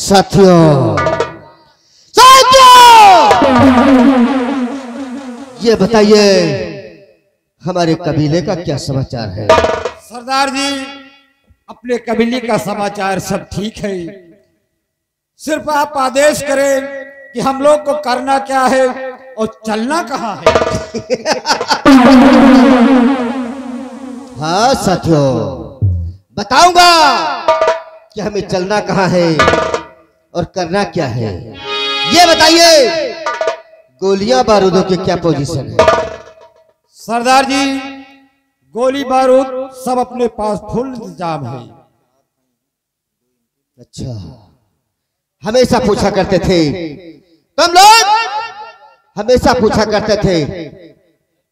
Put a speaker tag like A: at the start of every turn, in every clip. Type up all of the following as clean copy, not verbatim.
A: साथियों, साथियों, ये बताइए हमारे कबीले का क्या समाचार है?
B: सरदार जी, अपने कबीले का समाचार सब ठीक है। सिर्फ आप आदेश करें कि हम लोग को करना क्या है और चलना कहाँ है।
A: हाँ साथियों, बताऊंगा कि हमें चलना कहाँ है और करना क्या है। ये बताइए गोलियां बारूदों के क्या पोजीशन है?
B: सरदार जी, गोली बारूद सब अपने पास फुल इंतजाम है।
A: अच्छा, हमेशा पूछा करते थे तुम लोग, हमेशा पूछा करते थे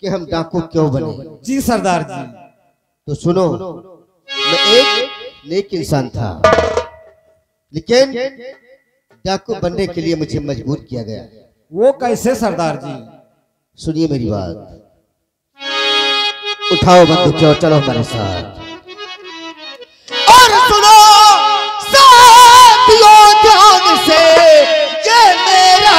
A: कि हम डाकू क्यों बने।
B: जी सरदार जी।
A: तो सुनो, मैं एक नेक इंसान था, लेकिन डाकू बनने के लिए मुझे मजबूर किया गया।
B: वो कैसे सरदार जी?
A: सुनिए मेरी बात, उठाओ बंदूक और चलो हमारे साथ। और सुनो साथियों ध्यान से, ये मेरा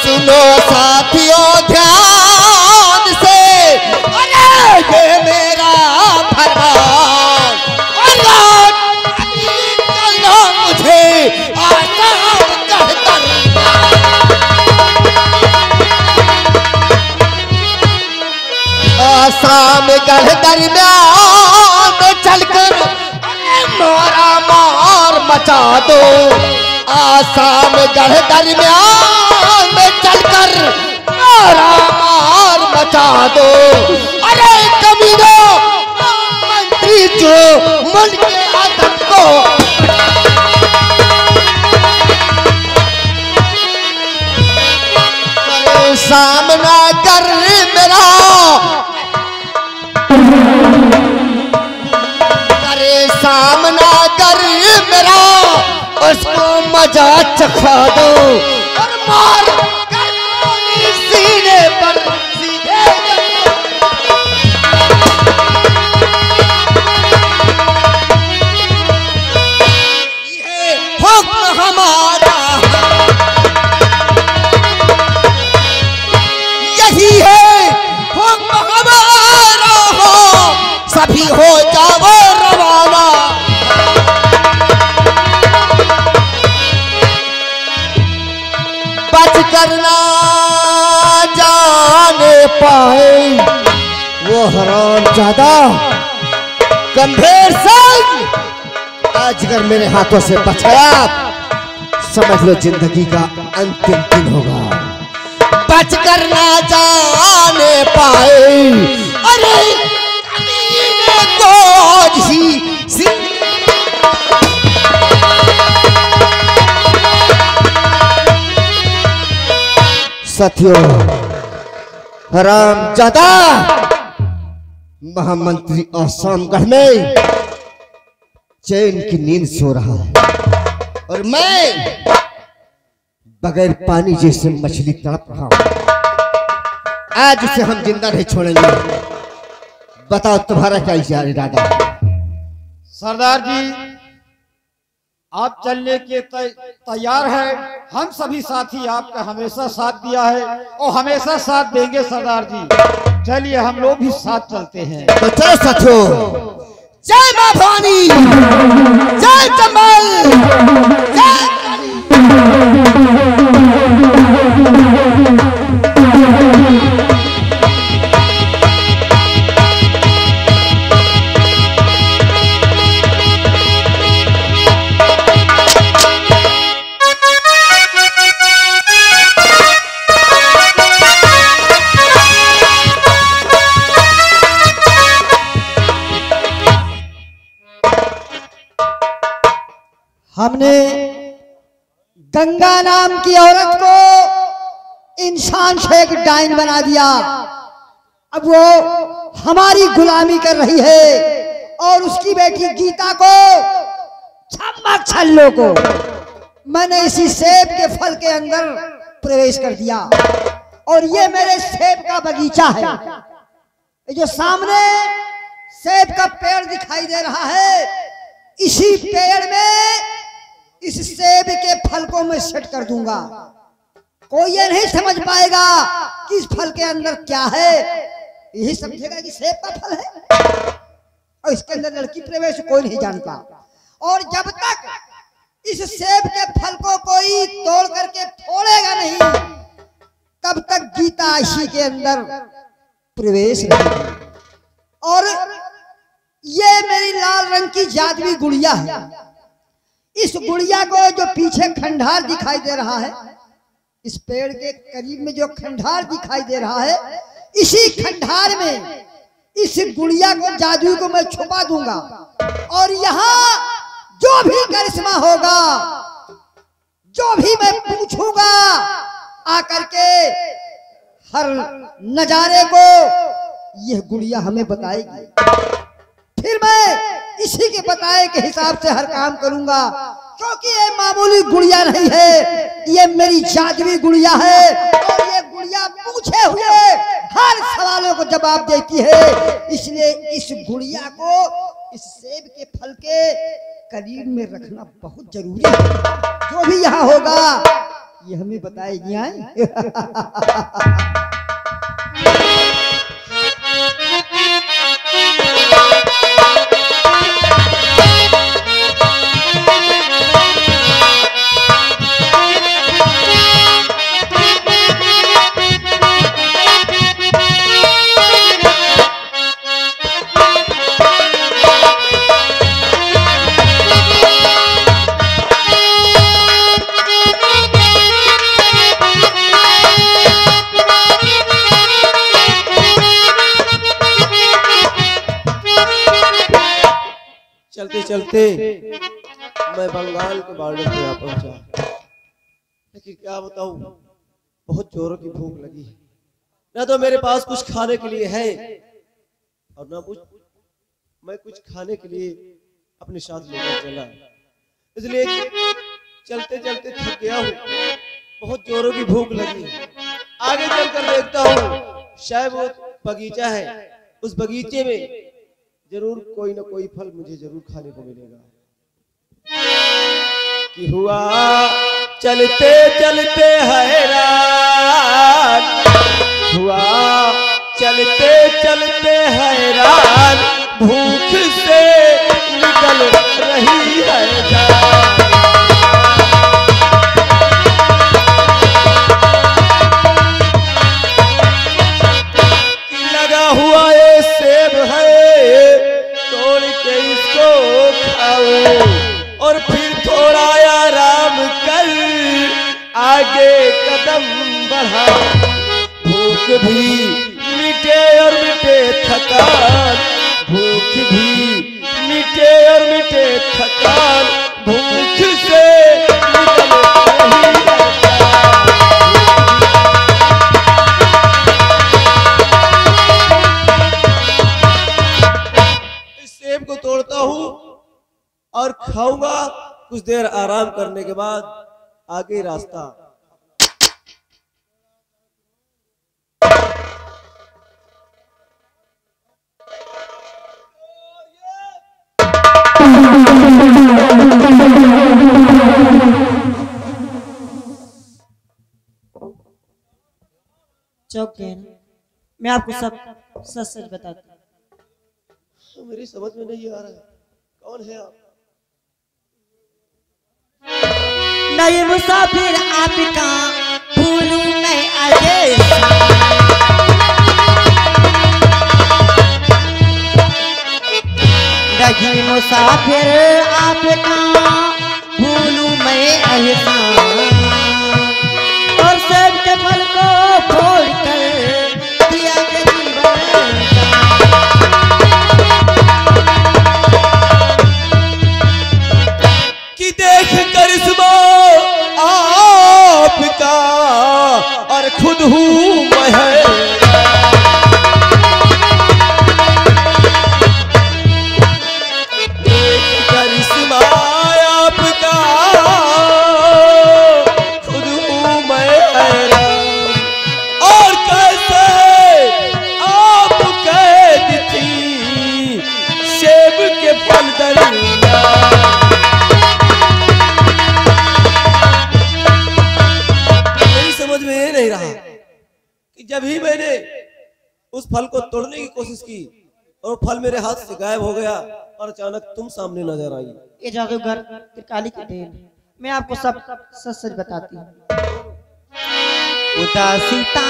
A: सुनो साथियों ध्यान से, अरे ये मेरा फरमान, मुझे आसाम गढ़ दरमियान में चलकर मारा मार मचा दो। आसाम गढ़ दरमियान में चलकर मारा मार मचा दो। अरे कमीनों, मंत्री जो मन के आदत को सामना कर मेरा, करे सामना कर मेरा, उसको मजा चखा दो और मार सीने पर सीधे। ये हुक्म हमारा, यही है हुक्म हमारा, हो सभी हो जाओ रवाना। बच करना जाने पाए वो हरामजादा गंभीर सिंह, आज अगर मेरे हाथों से बच गया समझ लो जिंदगी का अंतिम दिन होगा। बच कर ना जाने पाए, अरे तो ही साथियों, हरामजादा महामंत्री आसामगढ़ में चैन की नींद सो रहा है और मैं बगैर पानी जैसे मछली तड़प रहा हूं। आज उसे हम जिंदा नहीं छोड़ेंगे। बताओ तुम्हारा क्या इरादा है?
B: सरदार जी, आप चलने के तैयार है। हम सभी साथी आपका हमेशा साथ दिया है और हमेशा साथ देंगे सरदार जी। चलिए हम लोग भी साथ चलते हैं।
A: तो चलो साथियों, जय मां भवानी, जय चंबल, जय
C: हमने गंगा नाम की औरत को इंसान से एक डाइन बना दिया। अब वो हमारी गुलामी कर रही है और उसकी बेटी गीता को छम्मक छल्लों को मैंने इसी सेब के फल के अंदर प्रवेश कर दिया और ये मेरे सेब का बगीचा है। ये जो सामने सेब का पेड़ दिखाई दे रहा है, इसी पेड़ में इस सेब के फल को मैं सेट कर दूंगा। कोई ये नहीं समझ पाएगा कि इस फल के अंदर क्या है, यही समझेगा कि सेब का फल है और इसके अंदर लड़की प्रवेश कोई नहीं जानता। और जब तक इस सेब के फल को कोई तोड़ करके फोड़ेगा नहीं, तब तक गीता इसी के अंदर प्रवेश नहीं। और ये मेरी लाल रंग की जादुई गुड़िया है। इस गुड़िया को जो पीछे खंडार दिखाई दे रहा है, इस पेड़ के करीब में जो खंडार दिखाई दे रहा है, इसी खंडार में इस गुड़िया को जादू को मैं छुपा दूंगा और यहाँ जो भी करिश्मा होगा, जो भी मैं पूछूंगा, आकर के हर नजारे को यह गुड़िया हमें बताएगी। फिर मैं इसी के बताए के हिसाब से हर काम करूंगा, क्योंकि ये मामूली गुड़िया नहीं है, ये मेरी जादुई गुड़िया है और ये गुड़िया पूछे हुए हर सवालों को जवाब देती है। इसलिए इस गुड़िया को इस सेब के फल के करीब में रखना बहुत जरूरी है। जो भी यहाँ होगा ये हमें बताएगी।
D: चलते चलते मैं बंगाल के बॉर्डर पे आ पहुंचा, लेकिन क्या बताऊं, बहुत जोरों की भूख लगी है। ना तो मेरे पास कुछ खाने के लिए है और ना मैं कुछ खाने के लिए अपने साथ लेकर चला। इसलिए चलते चलते थक गया हूँ, बहुत जोरों की भूख लगी है। आगे चलकर देखता हूँ शायद वो बगीचा है, उस बगीचे में जरूर कोई ना कोई फल मुझे जरूर खाने को मिलेगा। कि हुआ चलते चलते हैरान, हुआ चलते चलते हैरान, भूख से निकल रही है जान। कि लगा हुआ ये सेब है, तोड़ के इसको खाओ और फिर थोड़ा आराम कर आगे कदम बढ़ाओ। भूख भी मिटे और मिटे थकान, भूख भी मिटे और मिटे थकान, भूख से निकल रही है जान। सेब को तोड़ता हूँ और खाऊंगा, कुछ देर आराम करने के बाद आगे रास्ता।
E: चौक गए ना, मैं आपको सब सच सच बताती हूँ।
D: तो मेरी समझ में नहीं आ रहा है, कौन है आप?
E: नए मुसाफिर आपका भूलूं मैं आगे, नए मुसाफिर आपका भूलूं मैं एहसान, और सब के फल को फोड़ कर दिया जीवन।
D: कि देख करिश्मा आपका और खुद हूँ मैं, देख करिश्मा आपका जब ही मैंने उस फल को तोड़ने की कोशिश की और फल मेरे हाथ से गायब हो गया और अचानक तुम सामने नजर आई।
E: ये जादूगर त्रिकाली की देन है। मैं आपको सब सच सच बताती हूँ। उदासीता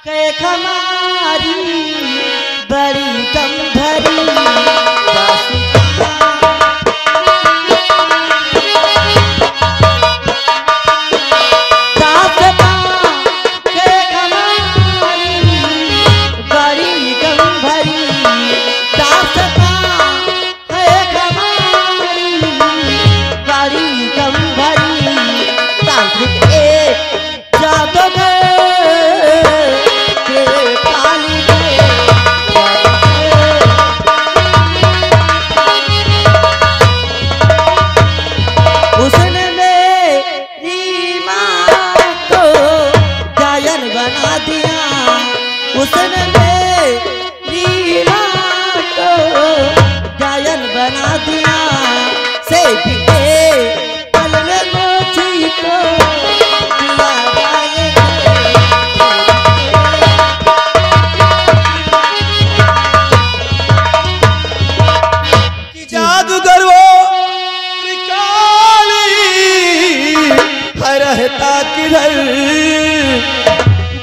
E: है हमारी बड़ी गंभरी उदासीता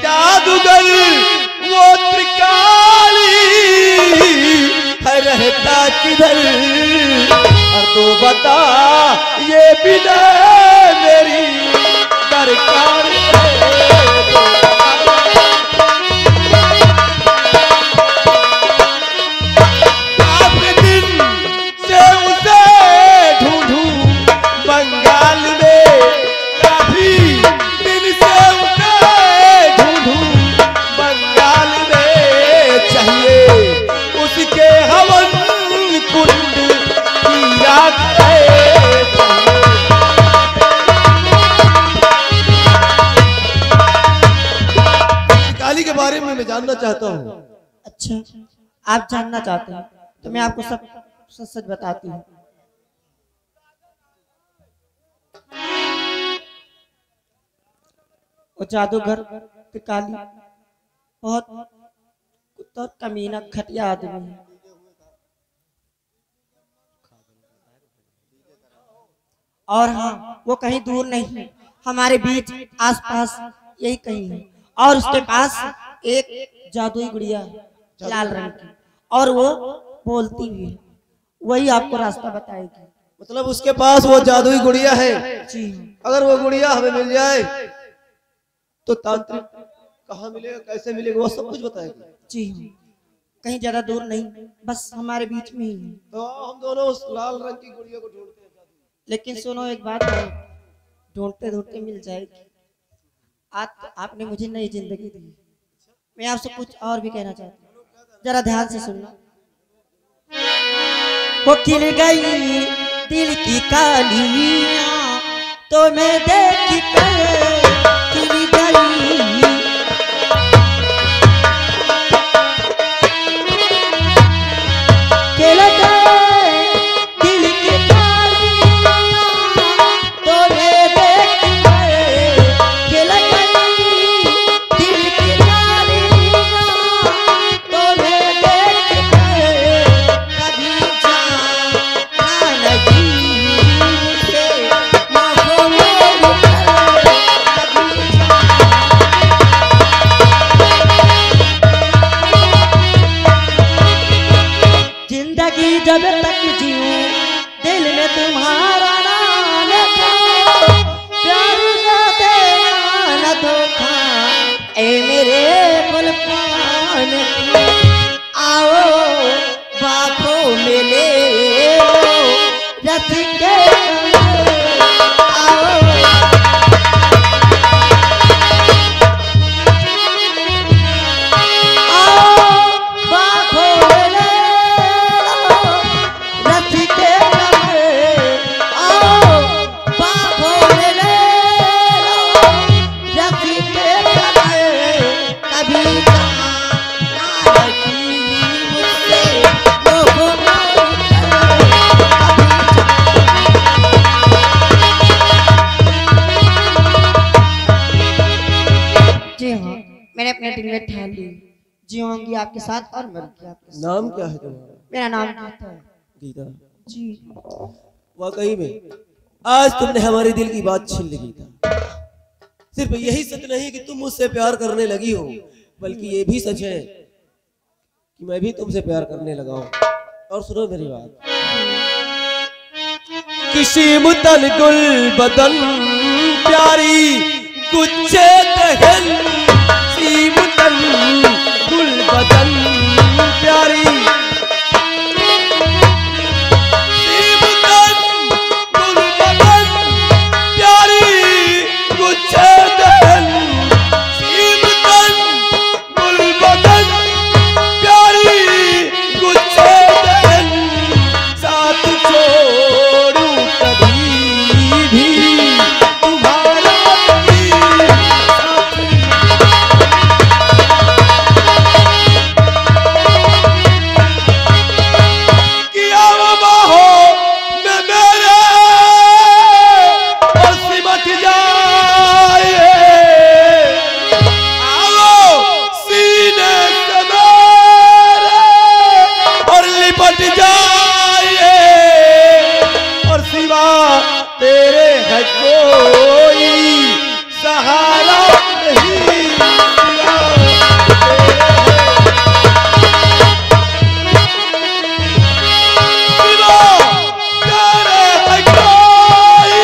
D: जादूगर वो त्रिकाली है रहता किधर। और तू बता ये बिना मेरी दरकार काफी दिन से उसे ढूंढूं बंगाल में, काफी दिन से उसे ढूंढूं बंगाल में। चाहिए उसके हवन कुंड की राख काली के बारे में मैं जानना चाहता हूँ।
E: अच्छा, आप जानना चाहते हैं तो मैं आपको सब सच सच बताती हूँ। वो जादूगर त्रिकाली बहुत कुत्ता और कमीना घटिया आदमी है। और हाँ, वो कहीं दूर नहीं है, हमारे बीच आसपास यही कहीं है। और उसके पास एक जादुई गुड़िया है लाल रंग की, और वो बोलती भी है। वही आपको रास्ता बताएगी।
D: मतलब उसके पास वो जादुई गुड़िया है?
E: जी।
D: अगर वो गुड़िया हमें मिल जाए तो तांत्रिक कहाँ मिलेगा, कैसे मिलेगा, वो सब कुछ बताएगी?
E: जी, कहीं ज्यादा दूर नहीं, बस हमारे बीच में ही है।
D: तो हम दोनों उस लाल रंग की गुड़िया को ढूंढते हैं।
E: लेकिन सुनो एक बात है, ढूंढते ढूंढते मिल जाएगी। आज आपने मुझे नई जिंदगी दी, मैं आपसे कुछ और भी कहना चाहती हूँ, जरा ध्यान से सुनना। वो खिल गई दिल की कालियां तो मैं देख कर खिल गई। खिल गई दिल की कालियां तो मैं देख कर खिल गई दिल की कालियां तो मैं देख कर कभी जाना लगी से माफो मेरी जीऊंगी आपके साथ और मरूंगी आपके साथ।
D: नाम क्या है तुम्हारा?
E: मेरा नाम गीता है।
D: गीता।
E: जी।
D: वाकई में आज तुमने हमारे दिल की बात छीन ली गीता। सिर्फ यही सच नहीं कि तुम मुझसे प्यार करने लगी हो, बल्कि ये भी सच है कि मैं भी तुमसे प्यार करने लगा हूं। और सुनो मेरी बात। किसी मुतन गुल बदन प्यारी गुच्छे दहन, किसी मुतन गुल बदन प्यारी, किसी मुतन गुल बदन प्यारी गुच्छे दहन, किसी मुतन गुल बदन प्यारी गुच्छे दहन, साथ छोड़ू कभी भी तुम्हारा नहीं साथ। किया बाहों में मेरे और सिमट जाए, आओ सीने से मेरे और लिपट जाए, और सिवा तेरे है कोई सहारा नहीं, सिवा तेरे है कोई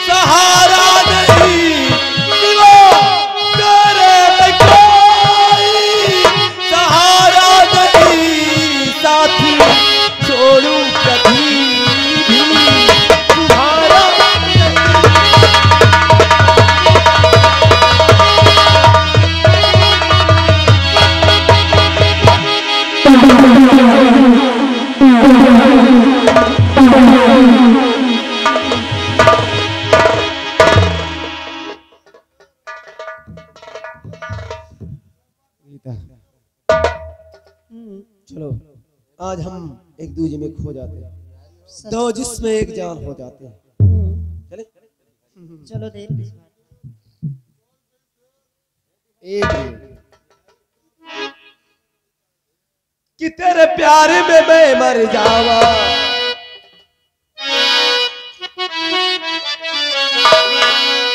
D: सहारा नहीं, सिवा तेरे है कोई सहारा नहीं, साथी छोड़ू कभी भी तुम्हारा चलो आज हम एक दूजे में खो जाते हैं, दो जिसमें एक जान हो जाते हैं। चले
E: चलो देर
D: एक कि तेरे प्यार में मैं मर जावा,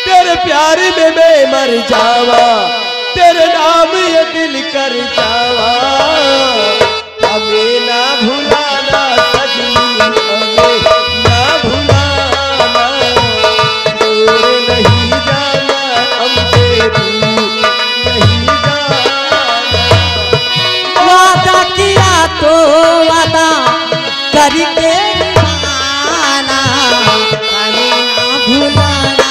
D: तेरे प्यार में मैं मर जावा, तेरे नाम ये दिल कर जावा, हमें ना भुलाना सजनी, हमें ना भुलाना, दूर नहीं जाना हमसे, दूर नहीं जाना।
E: वादा किया तो वादा करके निभाना, हमें ना भुलाना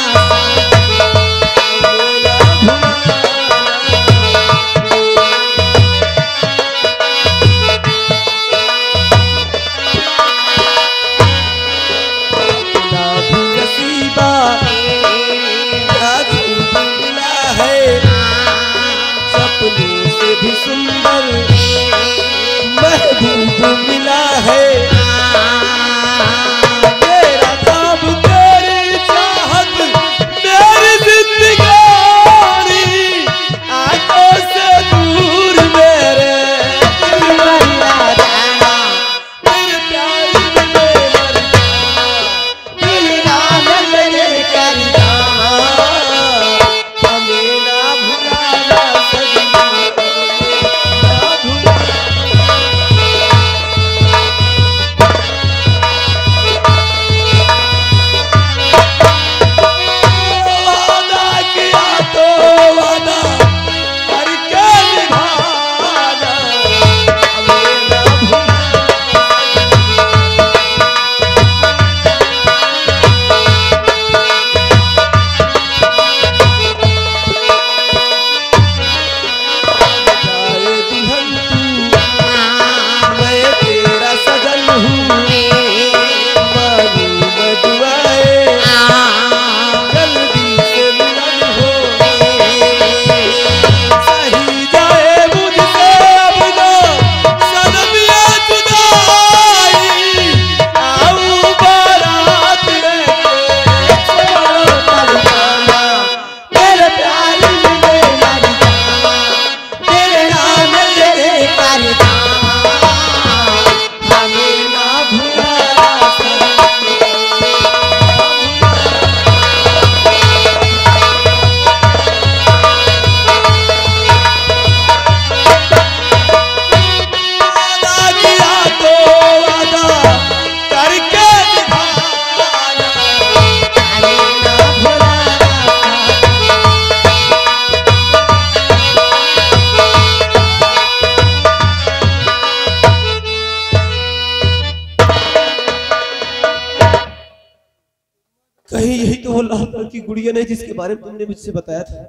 D: कहीं यही तो वो लाल रंग की गुड़िया नहीं जिसके बारे में तुमने मुझसे बताया था।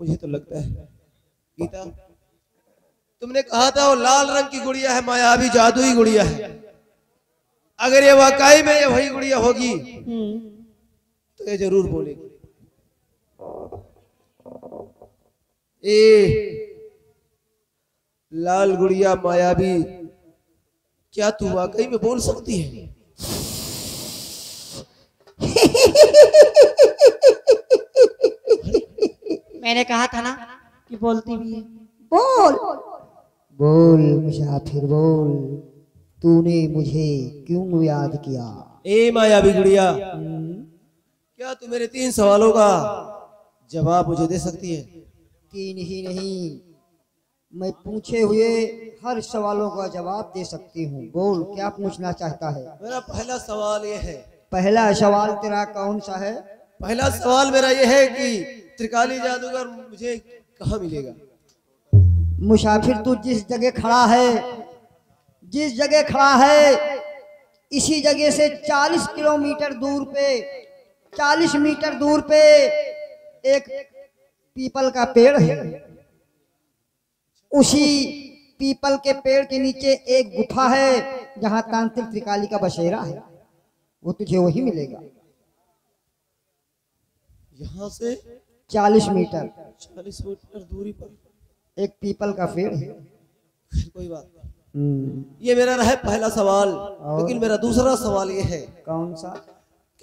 D: मुझे तो लगता है गीता, तुमने कहा था वो लाल रंग की गुड़िया है, मायावी जादुई गुड़िया है। अगर ये वाकई में ये वही गुड़िया होगी तो ये जरूर बोलेगी, ए लाल गुड़िया मायावी, क्या तू वाकई में बोल सकती है?
E: मैंने कहा था ना कि बोलती भी है।
C: बोल बोल मुसाफिर बोल, तूने मुझे क्यों याद किया?
D: ए मायावी गुड़िया, क्या तू मेरे 3 सवालों का जवाब मुझे दे सकती है?
C: 3 ही नहीं, मैं पूछे हुए हर सवालों का जवाब दे सकती हूँ। बोल क्या पूछना चाहता है?
D: मेरा पहला सवाल ये है।
C: पहला सवाल तेरा कौन सा है?
D: पहला सवाल मेरा ये है कि त्रिकाली जादूगर मुझे कहाँ मिलेगा?
C: मुसाफिर तू जिस जगह खड़ा है, जिस जगह खड़ा है, इसी जगह से 40 किलोमीटर दूर पे, 40 मीटर दूर पे एक पीपल का पेड़ है। उसी पीपल के पेड़ के नीचे एक गुफा है जहां तांत्रिक त्रिकाली का बसेरा है। वो तुझे वही मिलेगा।
D: यहाँ से
C: 40 मीटर
D: 40 मीटर दूरी पर
C: एक पीपल का पेड़ है।
D: कोई बात नहीं, ये मेरा रहा पहला सवाल। लेकिन मेरा दूसरा सवाल ये है,
C: कौन सा?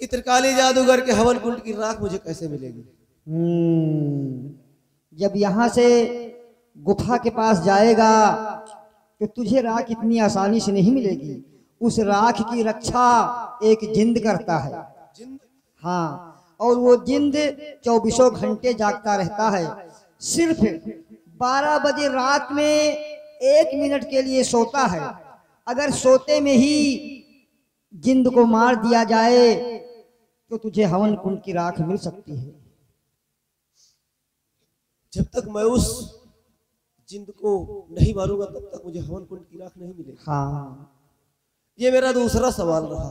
D: कि त्रिकाली जादूगर के हवन कुंड की राख मुझे कैसे मिलेगी?
C: जब यहाँ से गुफा के पास जाएगा तो तुझे राख इतनी आसानी से नहीं मिलेगी। उस राख की रक्षा एक जिंद करता है।
D: जिंद?
C: हाँ, और वो जिंद 24 घंटे जागता रहता है। सिर्फ 12 बजे रात में 1 मिनट के लिए सोता है। अगर सोते में ही जिंद को मार दिया जाए तो तुझे हवन कुंड की राख मिल सकती है।
D: जब तक मैं उस जिंद को नहीं मारूंगा तब तक मुझे हवन कुंड की राख नहीं मिलेगी।
C: हाँ,
D: ये मेरा दूसरा सवाल रहा।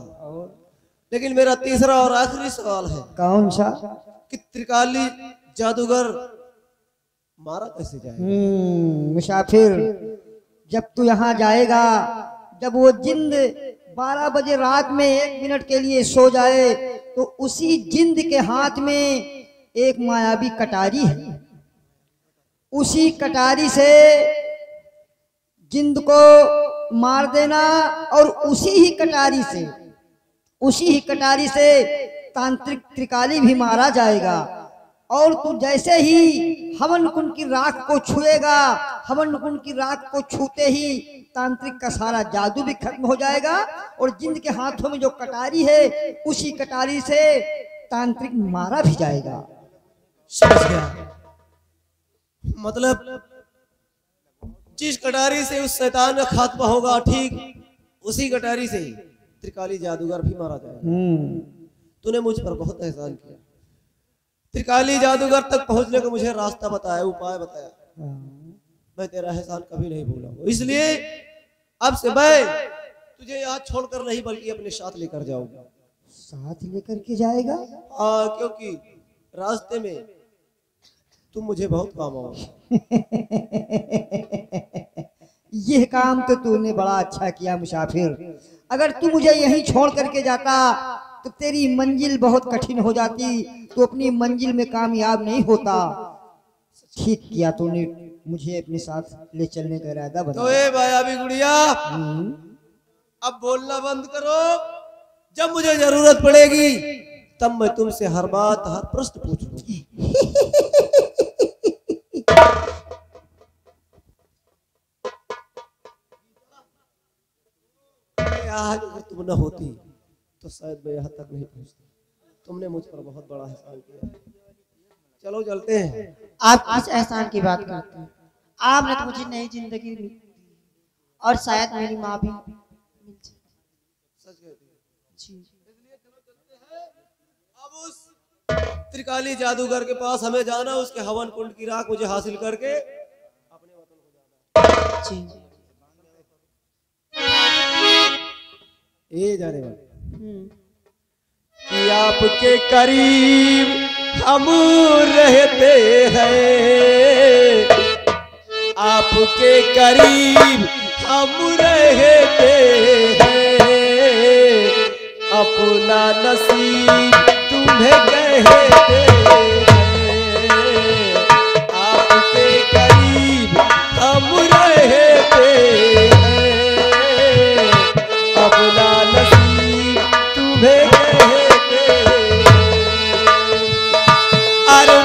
D: लेकिन मेरा तीसरा और आखिरी सवाल है,
C: कौन सा?
D: कि त्रिकाली जादूगर मारा कैसे जाएगा?
C: मुसाफिर, जब तू यहाँ जाएगा, जब वो जिंद 12 बजे रात में 1 मिनट के लिए सो जाए तो उसी जिंद के हाथ में एक मायावी कटारी है। उसी कटारी से जिंद को मार देना और उसी ही कटारी से तांत्रिक त्रिकाली भी मारा जाएगा। और तू जैसे ही हवन कुंड की राख को छुएगा, हवन कुंड की राख को छूते ही तांत्रिक का सारा जादू भी खत्म हो जाएगा और जिंद के हाथों में जो कटारी है उसी कटारी से तांत्रिक मारा भी जाएगा।
D: समझ गया। मतलब जिस कटारी से उस शैतान का खात्मा होगा, ठीक उसी कटारी से त्रिकाली जादूगर भी मारा जाएगा। तूने मुझ पर बहुत एहसान किया। त्रिकाली जादूगर तक पहुंचने का मुझे रास्ता बताया, उपाय बताया। मैं तेरा एहसान कभी नहीं भूलूंगा। इसलिए अब से मैं तुझे यहाँ छोड़कर नहीं बल्कि अपने साथ लेकर जाऊंगा।
C: साथ लेकर के जाएगा?
D: हाँ, क्योंकि रास्ते में तुम मुझे बहुत काम आओ।
C: यह काम तो तूने बड़ा अच्छा किया मुसाफिर। अगर तू मुझे यहीं छोड़ करके जाता तो तेरी मंजिल बहुत कठिन हो जाती, तू अपनी मंजिल में कामयाब नहीं होता। ठीक किया तूने मुझे अपने साथ ले चलने का इरादा
D: तो
C: बनाया।
D: ए मायावी गुड़िया, अब बोलना बंद करो। जब मुझे जरूरत पड़ेगी तब मैं तुमसे हर बात, हर प्रश्न पूछूंगा। आज अगर तुम न होती तो शायद मैं यहाँ तक नहीं पहुँचता। तुमने मुझ पर बहुत बड़ा एहसान किया। चलो चलते हैं।
E: आप किस एहसान की बात करते हैं? आपने तो मुझे नई जिंदगी दी और शायद मेरी माँ भी मिल जाए।
D: सच कहती है।
E: जी।
D: अब उस त्रिकाली जादूगर के पास हमें जाना, उसके हवन कुंड की राख मुझे हासिल करके अपने वतन को जाना।
E: जी।
D: ये जाने वाले कि आपके करीब हम रहते हैं, आपके करीब हम रहते हैं, अपना नसीब तुम्हें कहते हैं, आपके करीब हम रहते हैं, अपना नसीब तुम्हें कहते हैं। अरे